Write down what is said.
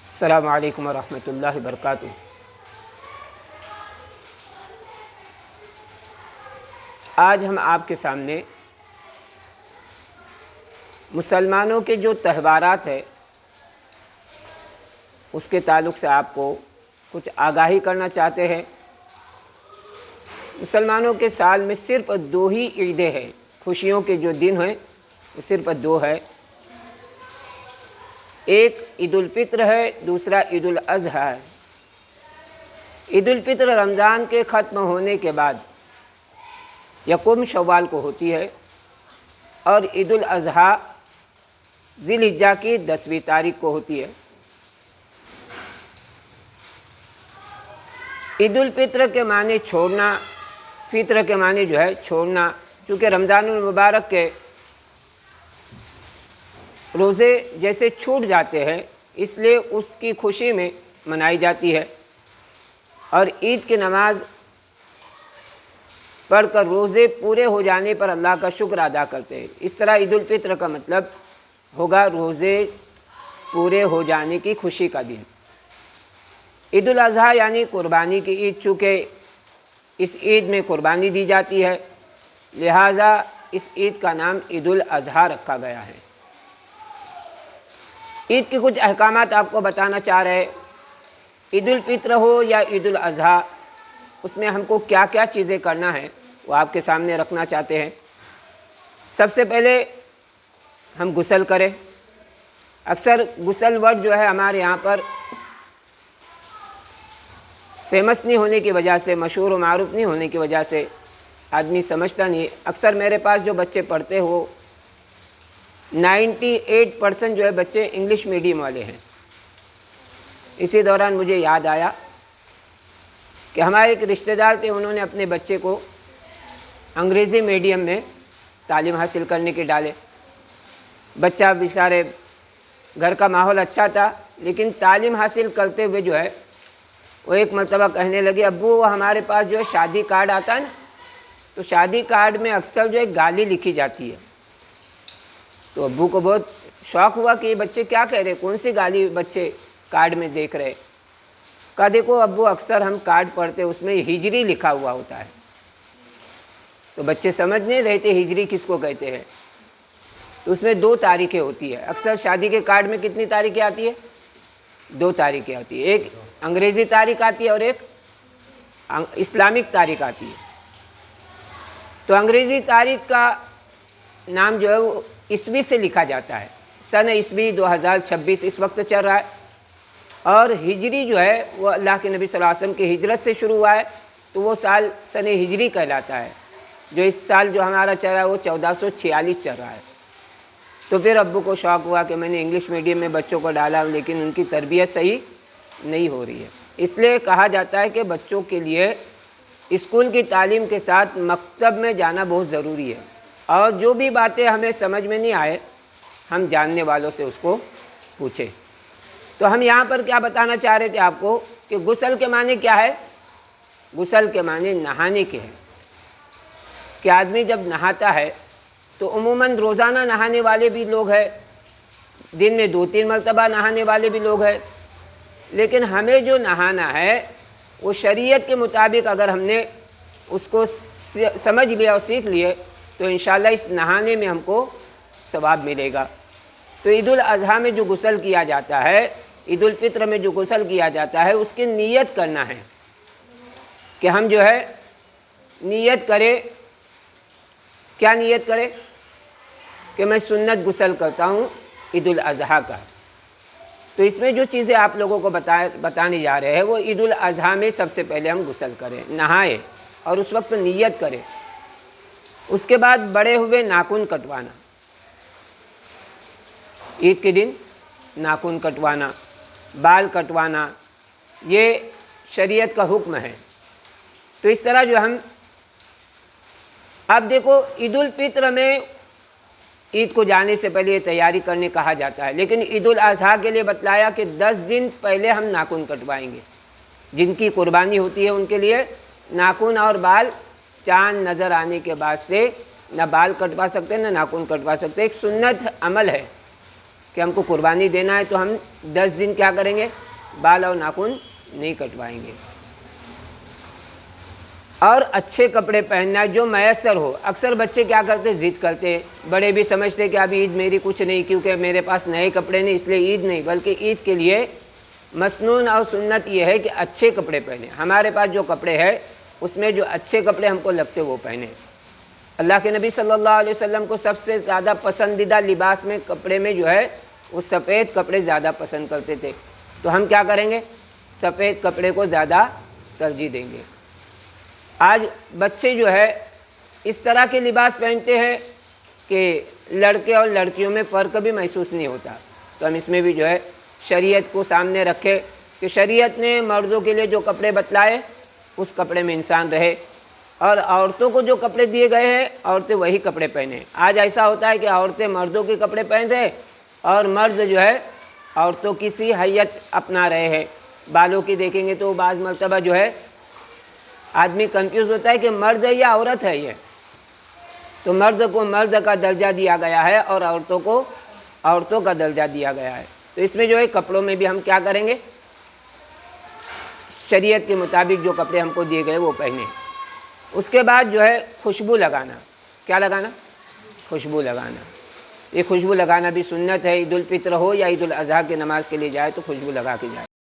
السلام علیکم ورحمۃ اللہ وبرکاتہ۔ آج ہم آپ کے سامنے مسلمانوں کے جو تہوارات ہیں اس کے تعلق سے آپ کو کچھ آگاہی کرنا چاہتے ہیں۔ مسلمانوں کے سال میں صرف 2 ہی عیدیں ہیں، خوشیوں کے جو دن ہیں وہ صرف 2 ہے۔ ایک عید الفطر ہے، دوسرا عید الاضحیٰ ہے۔ عید الفطر رمضان کے ختم ہونے کے بعد یکم شوال کو ہوتی ہے، اور عید الاضحیٰ ذی الحجہ کی 10ویں تاریخ کو ہوتی ہے۔ عید الفطر کے معنی چھوڑنا، فطر کے معنی جو ہے چھوڑنا، چونکہ رمضان المبارک کے روزے جیسے چھوٹ جاتے ہیں اس لیے اس کی خوشی میں منائی جاتی ہے، اور عید کی نماز پڑھ کر روزے پورے ہو جانے پر اللہ کا شکر ادا کرتے ہیں۔ اس طرح عید الفطر کا مطلب ہوگا روزے پورے ہو جانے کی خوشی کا دن۔ عید الاضحیٰ یعنی قربانی کی عید، چونکہ اس عید میں قربانی دی جاتی ہے لہٰذا اس عید کا نام عید الاضحیٰ رکھا گیا ہے۔ عید کے کچھ احکامات آپ کو بتانا چاہ رہے ہیں۔ عید الفطر ہو یا عید الاضحیٰ، اس میں ہم کو کیا کیا چیزیں کرنا ہے وہ آپ کے سامنے رکھنا چاہتے ہیں۔ سب سے پہلے ہم غسل کریں۔ اکثر غسل ورڈ جو ہے ہمارے یہاں پر فیمس نہیں ہونے کی وجہ سے، مشہور و معروف نہیں ہونے کی وجہ سے آدمی سمجھتا نہیں۔ اکثر میرے پاس جو بچے پڑھتے ہو 98% جو ہے بچے انگلش میڈیم والے ہیں۔ اسی دوران مجھے یاد آیا کہ ہمارے ایک رشتہ دار تھے، انہوں نے اپنے بچے کو انگریزی میڈیم میں تعلیم حاصل کرنے کے ڈالے۔ بچہ بیچارے گھر کا ماحول اچھا تھا، لیکن تعلیم حاصل کرتے ہوئے جو ہے وہ ایک مرتبہ کہنے لگے، ابو ہمارے پاس جو ہے شادی کارڈ آتا ہے نا، تو شادی کارڈ میں اکثر جو ہے گالی لکھی جاتی ہے۔ تو ابو کو بہت شوق ہوا کہ یہ بچے کیا کہہ رہے، کون سی گالی بچے کارڈ میں دیکھ رہے۔ کہا دیکھو ابو اکثر ہم کارڈ پڑھتے اس میں ہجری لکھا ہوا ہوتا ہے، تو بچے سمجھ نہیں رہے تھے ہجری کس کو کہتے ہیں۔ تو اس میں 2 تاریخیں ہوتی ہے۔ اکثر شادی کے کارڈ میں کتنی تاریخیں آتی ہے؟ 2 تاریخیں آتی ہے، ایک انگریزی تاریخ آتی ہے اور ایک اسلامک تاریخ آتی ہے۔ تو انگریزی تاریخ کا نام جو ہے وہ عیسوی سے لکھا جاتا ہے، سن عیسوی 2026 اس وقت چل رہا ہے، اور ہجری جو ہے وہ اللہ کے نبی صلی اللہ علیہ وسلم کی ہجرت سے شروع ہوا ہے، تو وہ سال سن ہجری کہلاتا ہے۔ جو اس سال جو ہمارا چل رہا ہے وہ 1446 چل رہا ہے۔ تو پھر ابو کو شوق ہوا کہ میں نے انگلش میڈیم میں بچوں کو ڈالا لیکن ان کی تربیت صحیح نہیں ہو رہی ہے۔ اس لیے کہا جاتا ہے کہ بچوں کے لیے اسکول کی تعلیم کے ساتھ مکتب میں جانا بہت ضروری ہے، اور جو بھی باتیں ہمیں سمجھ میں نہیں آئے ہم جاننے والوں سے اس کو پوچھیں۔ تو ہم یہاں پر کیا بتانا چاہ رہے تھے آپ کو کہ غسل کے معنی کیا ہے؟ غسل کے معنی نہانے کے ہیں، کہ آدمی جب نہاتا ہے تو عموماً روزانہ نہانے والے بھی لوگ ہیں، دن میں 2-3 مرتبہ نہانے والے بھی لوگ ہیں، لیکن ہمیں جو نہانا ہے وہ شریعت کے مطابق اگر ہم نے اس کو سمجھ لیا اور سیکھ لیے تو انشاءاللہ اس نہانے میں ہم کو ثواب ملے گا۔ تو عید الاضحیٰ میں جو غسل کیا جاتا ہے، عید الفطر میں جو غسل کیا جاتا ہے، اس کی نیت کرنا ہے کہ ہم جو ہے نیت کریں۔ کیا نیت کریں؟ کہ میں سنت غسل کرتا ہوں عید الاضحیٰ کا۔ تو اس میں جو چیزیں آپ لوگوں کو بتانے جا رہے ہیں وہ عید الاضحیٰ میں سب سے پہلے ہم غسل کریں، نہائیں، اور اس وقت نیت کریں۔ اس کے بعد بڑے ہوئے ناخن کٹوانا، عید کے دن ناخن کٹوانا، بال کٹوانا، یہ شریعت کا حکم ہے۔ تو اس طرح جو ہم اب دیکھو عید الفطر میں عید کو جانے سے پہلے یہ تیاری کرنے کہا جاتا ہے، لیکن عید الاضحیٰ کے لیے بتلایا کہ 10 دن پہلے ہم ناخن کٹوائیں گے۔ جن کی قربانی ہوتی ہے ان کے لیے ناخن اور بال چاند نظر آنے کے بعد سے نہ بال کٹوا سکتے نہ ناخن کٹوا سکتے۔ ایک سنت عمل ہے کہ ہم کو قربانی دینا ہے تو ہم 10 دن کیا کریں گے؟ بال اور ناخن نہیں کٹوائیں گے۔ اور اچھے کپڑے پہننا جو میسر ہو۔ اکثر بچے کیا کرتے؟ ضد کرتے، بڑے بھی سمجھتے کہ اب عید میری کچھ نہیں، کیونکہ میرے پاس نئے کپڑے نہیں، اس لیے عید نہیں، بلکہ عید کے لیے مسنون اور سنت یہ ہے کہ اچھے کپڑے پہنیں۔ ہمارے پاس جو کپڑے ہیں اس میں جو اچھے کپڑے ہم کو لگتے وہ پہنیں۔ اللہ کے نبی صلی اللہ علیہ وسلم کو سب سے زیادہ پسندیدہ لباس میں کپڑے میں جو ہے وہ سفید کپڑے زیادہ پسند کرتے تھے، تو ہم کیا کریں گے؟ سفید کپڑے کو زیادہ ترجیح دیں گے۔ آج بچے جو ہے اس طرح کے لباس پہنتے ہیں کہ لڑکے اور لڑکیوں میں فرق بھی محسوس نہیں ہوتا، تو ہم اس میں بھی جو ہے شریعت کو سامنے رکھے کہ شریعت نے مردوں کے لیے جو کپڑے بتلائے اس کپڑے میں انسان رہے، اور عورتوں کو جو کپڑے دیے گئے ہیں عورتیں وہی کپڑے پہنیں۔ آج ایسا ہوتا ہے کہ عورتیں مردوں کے کپڑے پہن رہے اور مرد جو ہے عورتوں کی سی حیت اپنا رہے ہیں۔ بالوں کی دیکھیں گے تو بعض مرتبہ جو ہے آدمی کنفیوز ہوتا ہے کہ مرد ہے یا عورت ہے یہ، تو مرد کو مرد کا درجہ دیا گیا ہے اور عورتوں کو عورتوں کا درجہ دیا گیا ہے۔ تو اس میں جو ہے کپڑوں میں بھی ہم کیا کریں گے؟ شریعت کے مطابق جو کپڑے ہم کو دیے گئے وہ پہنیں۔ اس کے بعد جو ہے خوشبو لگانا۔ کیا لگانا؟ خوشبو لگانا۔ یہ خوشبو لگانا بھی سنت ہے، عید الفطر ہو یا عید الاضحیٰ کی نماز کے لیے جائے تو خوشبو لگا کے جائے۔